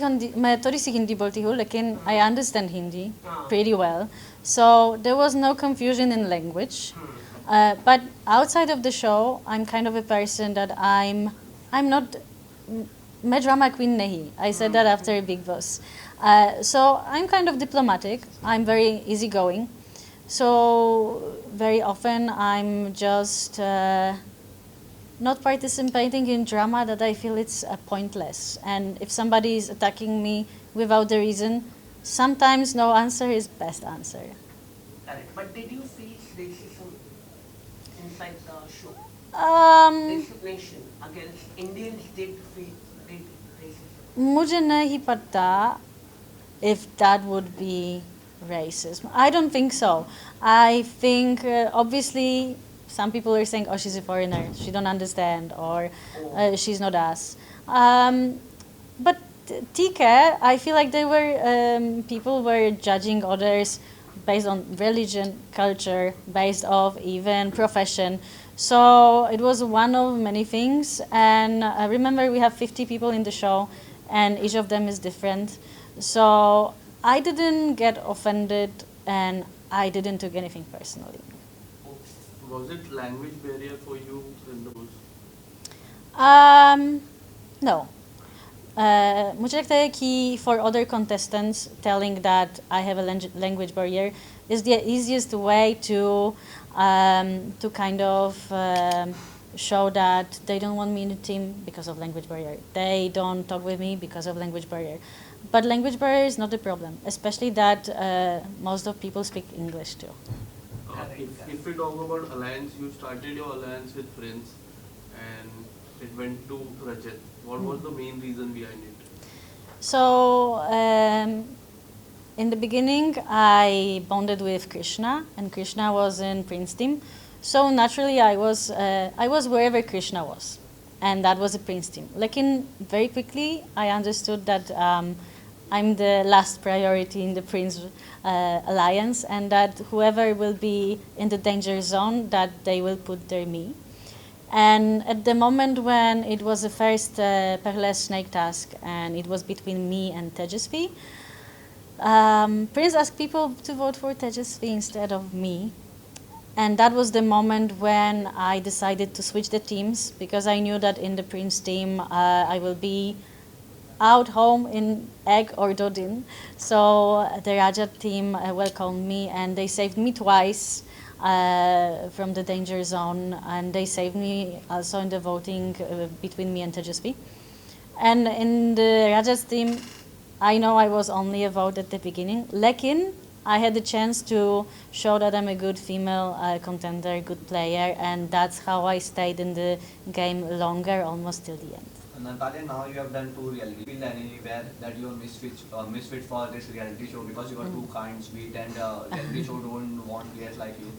मैं थोड़ी सी हिंदी बोलती हूँ, लेकिन I understand Hindi pretty well. So there was no confusion in language. But outside of the show, I'm kind of a person that I'm not, मैं drama queen नहीं. I said that after Bigg Boss. So I'm kind of diplomatic. I'm very easygoing. So very often I'm just not participating in drama that I feel it's pointless. And if somebody is attacking me without the reason, sometimes no answer is best answer. Correct. But did you face racism inside the show? Discrimination against Indians did racism? मुझे नहीं पता if that would be racism. I don't think so. I think obviously some people are saying, oh, she's a foreigner, she don't understand, or she's not us. But TK, I feel like they were people were judging others based on religion, culture, based off even profession. So it was one of many things. And remember, we have 50 people in the show, and each of them is different. So I didn't get offended, and I didn't take anything personally. Was it language barrier for you in those? No. मुझे लगता है कि for other contestants, telling that I have a language barrier is the easiest way to kind of show that they don't want me in the team because of language barrier. They don't talk with me because of language barrier. But language barrier is not the problem, especially that most of people speak English too. If we talk about alliance, you started your alliance with Prince and it went to Rajat. What was the main reason behind it? So in the beginning, I bonded with Krishna, and Krishna was in Prince team. So naturally, I was wherever Krishna was, and that was a Prince team. Lekin very quickly, I understood that I'm the last priority in the Prince alliance, and that whoever will be in the danger zone, that they will put there me. And at the moment when it was the first Perles snake task, and it was between me and Tejasvi, Prince asked people to vote for Tejasvi instead of me. And that was the moment when I decided to switch the teams, because I knew that in the Prince team I will be out home in Egg or Dodin. So the Rajat team welcomed me, and they saved me twice from the danger zone, and they saved me also in the voting between me and Tejasvi. And in the Rajat team, I know I was only a vote at the beginning. Lekin, I had the chance to show that I'm a good female contender, good player, and that's how I stayed in the game longer, almost till the end. Natalia, now you have done 2 reality. Feel anywhere that you are misfit for this reality show because you are too kind, sweet, and reality show don't want players like you.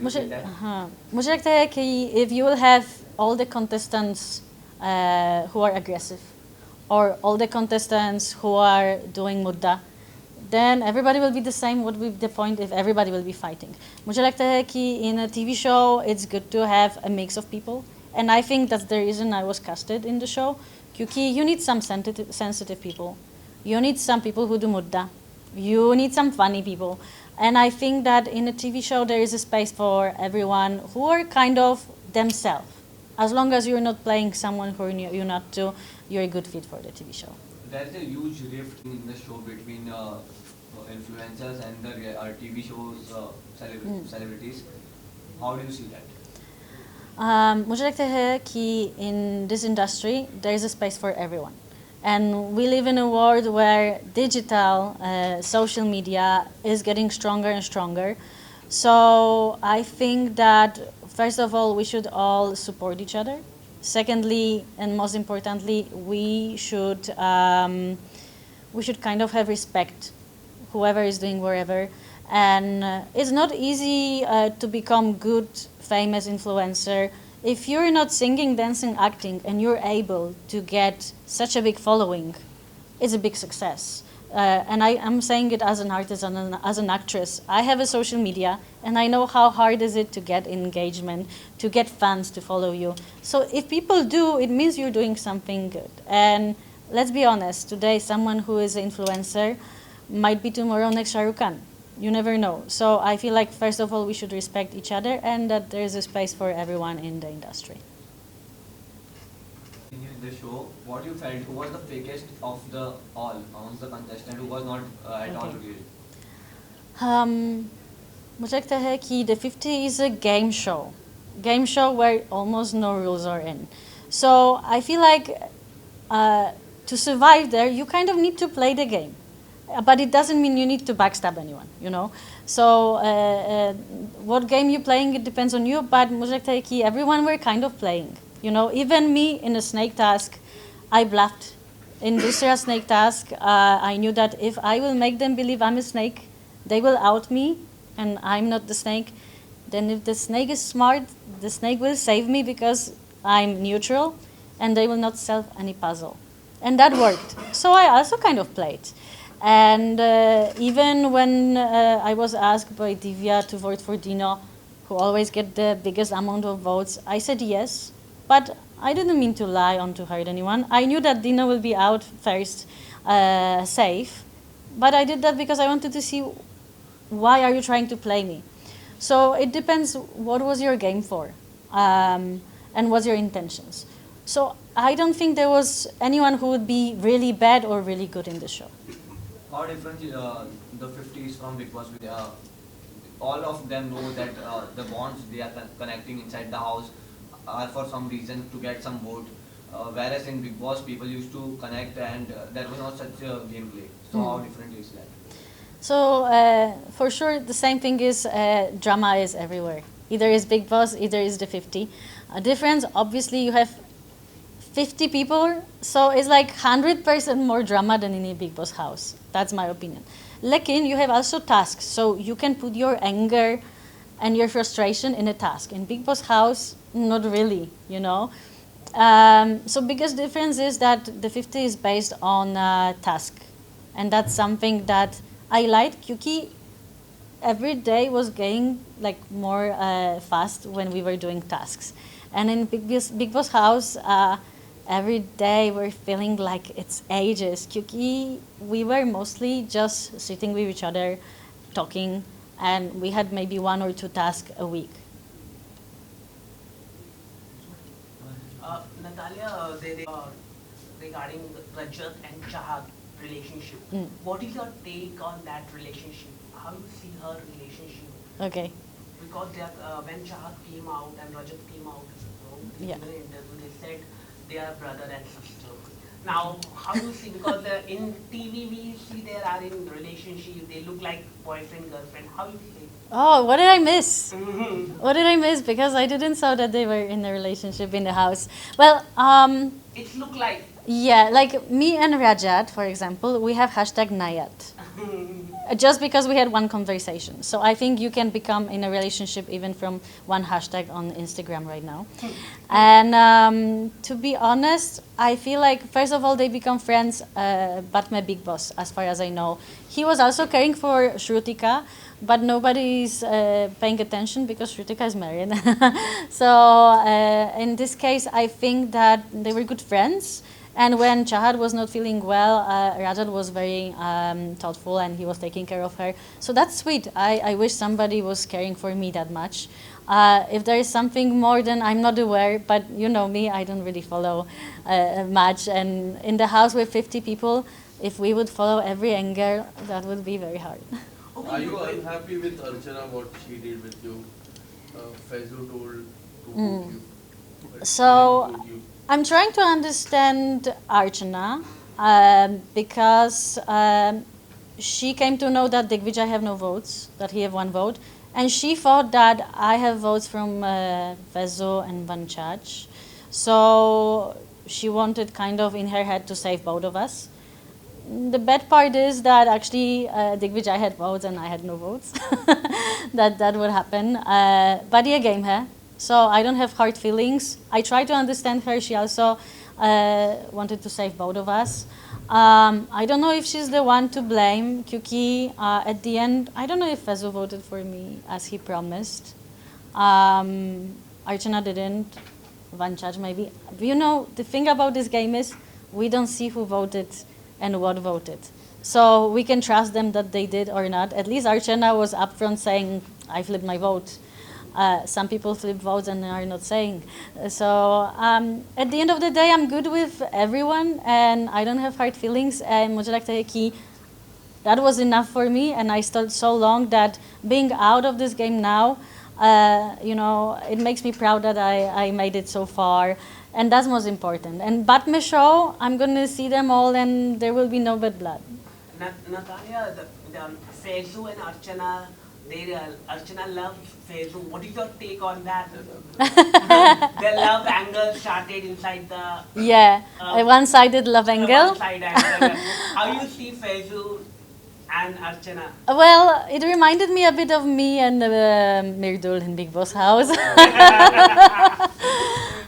मुझे लगता है कि if you will have all the contestants who are aggressive, or all the contestants who are doing mudda, then everybody will be the same. What will be the point if everybody will be fighting? मुझे लगता है कि in a TV show it's good to have a mix of people, and I think that's the reason I was casted in the show. क्योंकि you need some sensitive people, you need some people who do mudda, you need some funny people. And I think that in a TV show there is a space for everyone who are kind of themselves. As long as you're not playing someone who you're not to, you're a good fit for the TV show. There's a huge rift in the show between influencers and the TV shows celebrities. How do you see that? मुझे लगता है कि in this industry there is a space for everyone. And we live in a world where digital, social media is getting stronger and stronger. So I think that, first of all, we should all support each other. Secondly, and most importantly, we should kind of have respect, whoever is doing wherever. And it's not easy to become good, famous influencer if you're not singing, dancing, acting, and you're able to get such a big following. It's a big success. And I'm saying it as an artist and as an actress. I have a social media, and I know how hard is it to get engagement, to get fans to follow you. So if people do, it means you're doing something good. And let's be honest, today someone who is an influencer might be tomorrow next Shah Rukh Khan. You never know. So I feel like, first of all, we should respect each other and that there is a space for everyone in the industry. In the show, what you felt, who was the fakest of the all, amongst the contestant, who was not at all real? मुझे लगता है कि the 50 is a game show where almost no rules are in. So I feel like to survive there, you kind of need to play the game. But it doesn't mean you need to backstab anyone, you know. So what game you're playing, it depends on you. But मुझे लगता है कि everyone were kind of playing. You know, even me in a snake task, I bluffed. In दूसरा snake task, I knew that if I will make them believe I'm a snake, they will out me, and I'm not the snake. Then if the snake is smart, the snake will save me because I'm neutral, and they will not solve any puzzle. And that worked. So I also kind of played. And even when I was asked by Divya to vote for Dino, who always get the biggest amount of votes, I said yes. But I didn't mean to lie or to hurt anyone. I knew that Dino will be out first, safe. But I did that because I wanted to see, why are you trying to play me? So it depends what was your game for, and what's your intentions. So I don't think there was anyone who would be really bad or really good in the show. How different the 50s from Bigg Boss? All of them know that the bonds they are connecting inside the house are for some reason to get some vote. Whereas in Bigg Boss, people used to connect and there was not such a gameplay. So how different is that? So for sure, the same thing is drama is everywhere. Either is Bigg Boss, either is the 50. A difference, obviously, you have 50 people, so it's like 100% more drama than in a Bigg Boss house. That's my opinion. Lekin, you have also tasks, so you can put your anger and your frustration in a task. In Bigg Boss house, not really, you know. So biggest difference is that the 50 is based on task, and that's something that I like. Kyuki every day was going like more fast when we were doing tasks, and in Bigg Boss house. Every day we're feeling like it's ages. Kyuki, we were mostly just sitting with each other, talking, and we had maybe 1 or 2 tasks a week. Natalia, regarding Rajat and Chahat relationship, what is your take on that relationship? How you see her relationship? Okay. Because when Chahat came out and Rajat came out, in the interview, they said they are brother and sister. Now, how do you see? Because in TV we see they are in relationship. They look like boyfriend girlfriend. How do you see? Oh, what did I miss? What did I miss? Because I didn't saw that they were in a relationship in the house. Well, it looked like. Yeah, like me and Rajat, for example, we have hashtag Nayat. Just because we had one conversation. So I think you can become in a relationship even from one hashtag on Instagram right now. And to be honest, I feel like, first of all, they become friends, but my Bigg Boss, as far as I know. He was also caring for Shrutika, but nobody's paying attention because Shrutika is married. So in this case, I think that they were good friends. And when Chahat was not feeling well, Rajat was very thoughtful and he was taking care of her. So that's sweet. I wish somebody was caring for me that much. If there is something more, then I'm not aware. But you know me, I don't really follow much. And in the house with 50 people, if we would follow every angle, that would be very hard. Are you unhappy with Archana, what she did with you? Faisu told to vote you. So I'm trying to understand Archana because she came to know that Digvijay have no votes, that he have 1 vote. And she thought that I have votes from Faisu and Vanchaj. So she wanted kind of in her head to save both of us. The bad part is that actually Digvijay had votes and I had no votes. that would happen. But yeah, game hai. So I don't have hard feelings. I try to understand her. She also wanted to save both of us. I don't know if she's the one to blame. Kyuki, at the end, I don't know if Faisu voted for me as he promised. Archana didn't. Vanchaj maybe. You know, the thing about this game is we don't see who voted and what voted. So we can trust them that they did or not. At least Archana was upfront saying, I flipped my vote. Some people flip votes and are not saying. So at the end of the day, I'm good with everyone and I don't have hard feelings. And मुझे लगता है कि that was enough for me, and I stood so long that being out of this game now, it makes me proud that I made it so far, and that's most important. And but me show, I'm gonna see them all, and there will be no bad blood. Natalia, the Faisu and Archana, Archana loves Faisu. What is your take on that? The love angle started inside the One-sided love angle. One-side angle. How you see Faisu and Archana? Well, it reminded me a bit of me and Mridul in Bigg Boss house.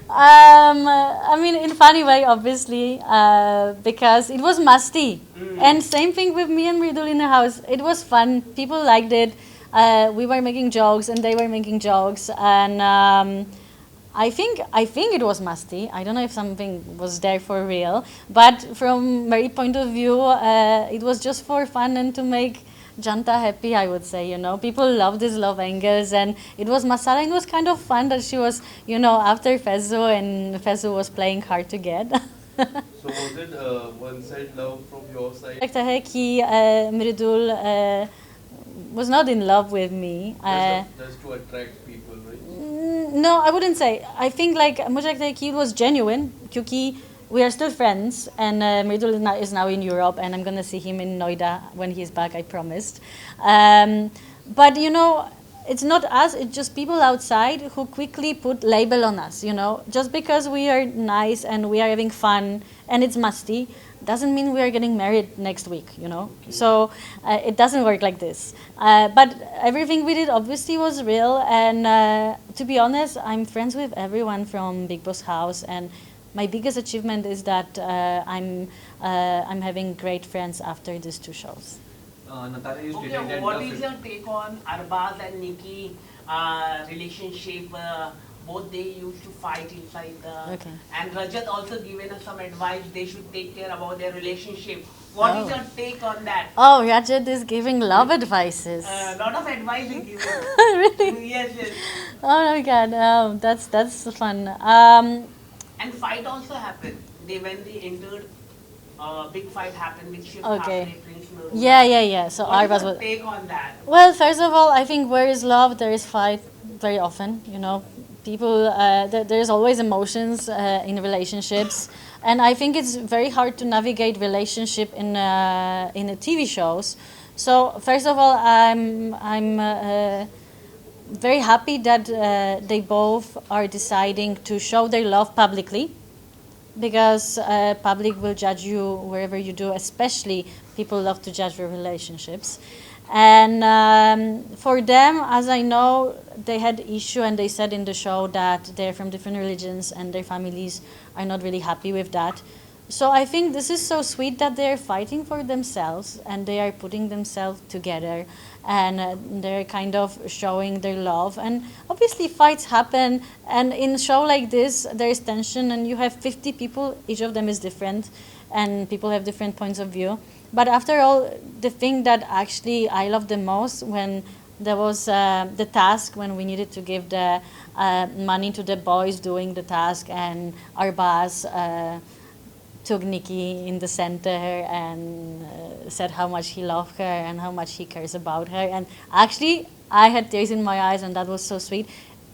I mean, in funny way, obviously, because it was musty. And same thing with me and Mridul in the house. It was fun. People liked it. We were making jokes, and they were making jokes, and I think it was musty. I don't know if something was there for real, but from my point of view, it was just for fun and to make Janta happy, I would say. People love these love angles, and it was masala. And it was kind of fun that she was, after Faisu, and Faisu was playing hard to get. So was it one-side love from your side? लगता है कि Mridul was not in love with me. Just to attract people, right? No, I wouldn't say. I think मुझे लगता है कि it was genuine, क्योंकि we are still friends, and Mridul is now in Europe, and I'm gonna see him in Noida when he's back, I promised. But it's not us, it's just people outside who quickly put label on us, Just because we are nice and we are having fun and it's musty, doesn't mean we are getting married next week, Okay. So it doesn't work like this. But everything we did obviously was real, and to be honest, I'm friends with everyone from Bigg Boss house, and my biggest achievement is that I'm having great friends after these 2 shows. Natalia, you stated Okay, that what is your take on Arbaaz and Nikki relationship? Both they used to fight inside the... Okay. And Rajat also given us some advice they should take care about their relationship. What is your take on that? Oh, Rajat is giving love advices. A lot of advice he given. Really? Yes. Oh my God, that's fun. And fight also happened. When they entered, big fight happened with Shiv Okay. Prince. Yeah. So What Arbaaz is your was... take on that? Well, first of all, I think where is love, there is fight very often, People, there's always emotions in relationships, and I think it's very hard to navigate relationship in the TV shows. So first of all, I'm very happy that they both are deciding to show their love publicly, because public will judge you wherever you do, especially people love to judge their relationships. And for them, as I know, they had issue, and they said in the show that they're from different religions and their families are not really happy with that. So I think this is so sweet that they're fighting for themselves and they are putting themselves together, and they're kind of showing their love. And obviously fights happen, and in a show like this there is tension, and you have 50 people, each of them is different, and people have different points of view. But after all, the thing that actually I loved the most, when there was the task, when we needed to give the money to the boys doing the task, and Arbaaz took Nikki in the center and said how much he loved her and how much he cares about her. And actually, I had tears in my eyes, and that was so sweet.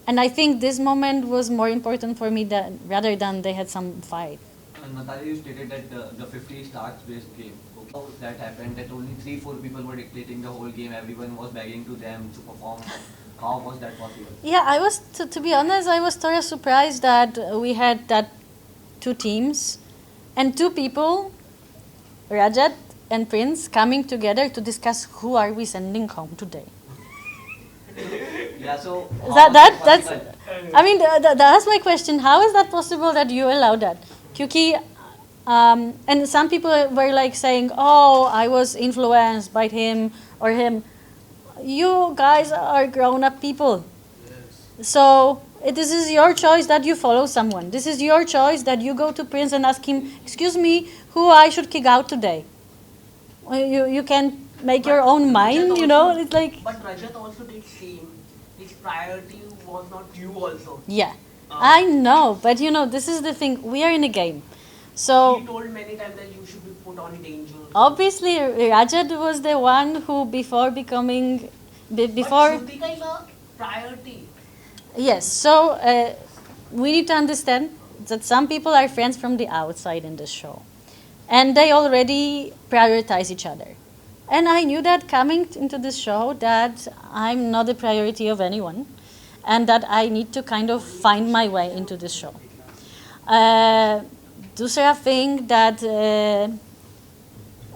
And I think this moment was more important for me rather than they had some fight. Natalia, you stated that the 50 starts based game. Okay. That happened, that only 3-4 people were dictating the whole game. Everyone was begging to them to perform. How was that possible? Yeah, I was, to be honest, I was sort of surprised that we had that 2 teams and 2 people, Rajat and Prince, coming together to discuss who are we sending home today. Yeah, so That's I mean, that's my question. How is that possible that you allow that? Kyuki, and some people were like saying, oh, I was influenced by him or him. You guys are grown-up people. Yes. So This is your choice that you follow someone. This is your choice that you go to Prince and ask him, excuse me, who I should kick out today. You can make your own mind, you know. It's like, But Rajat also did same. His priority was not you also. yeah, I know, but you know, this is the thing. We are in a game, so He told many times that you should be put on danger. obviously Rajat was the one who before becoming before. But Shrutika is a priority. Yes, so we need to understand that some people are friends from the outside in this show. And they already prioritize each other. And I knew that coming into this show that I'm not the priority of anyone and that I need to kind of find my way into this show. दूसरा thing that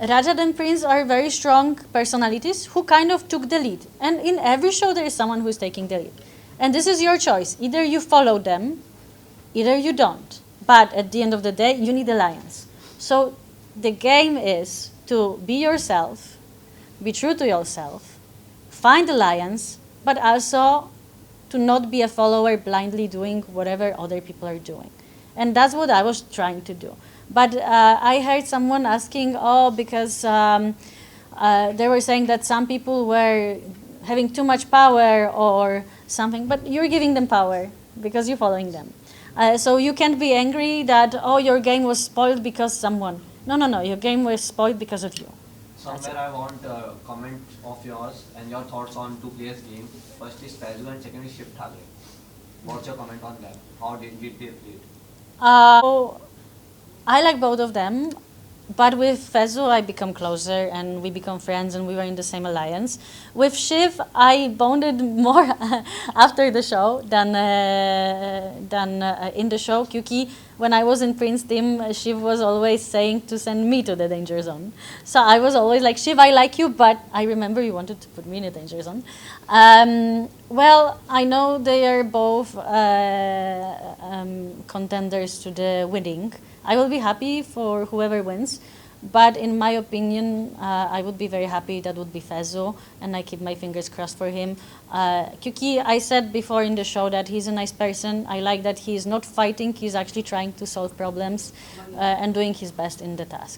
Rajat and Prince are very strong personalities who kind of took the lead. And in every show there is someone who is taking the lead. And this is your choice. Either you follow them, either you don't. But at the end of the day, you need alliance. So the game is to be yourself, be true to yourself, find alliance, but also to not be a follower blindly doing whatever other people are doing. And that's what I was trying to do. But I heard someone asking, because they were saying that some people were having too much power or something, but you're giving them power because you're following them. So you can't be angry that, your game was spoiled because someone. No, your game was spoiled because of you. Somewhere I want a comment of yours and your thoughts on two players game. First is Faisu and second is Shiv Thakre. What's your comment on that? How did they play it? So I like both of them, but with Faisu I become closer and we become friends and we were in the same alliance. With Shiv I bonded more after the show than in the show. Kyuki, when I was in Prince team, Shiv was always saying to send me to the danger zone. So I was always like, Shiv, I like you, but I remember you wanted to put me in a danger zone. Well, I know they are both contenders to the winning. I will be happy for whoever wins, but in my opinion, I would be very happy that would be Faisu, and I keep my fingers crossed for him. Kyuki, I said before in the show that he's a nice person. I like that he's not fighting, he's actually trying to solve problems and doing his best in the task.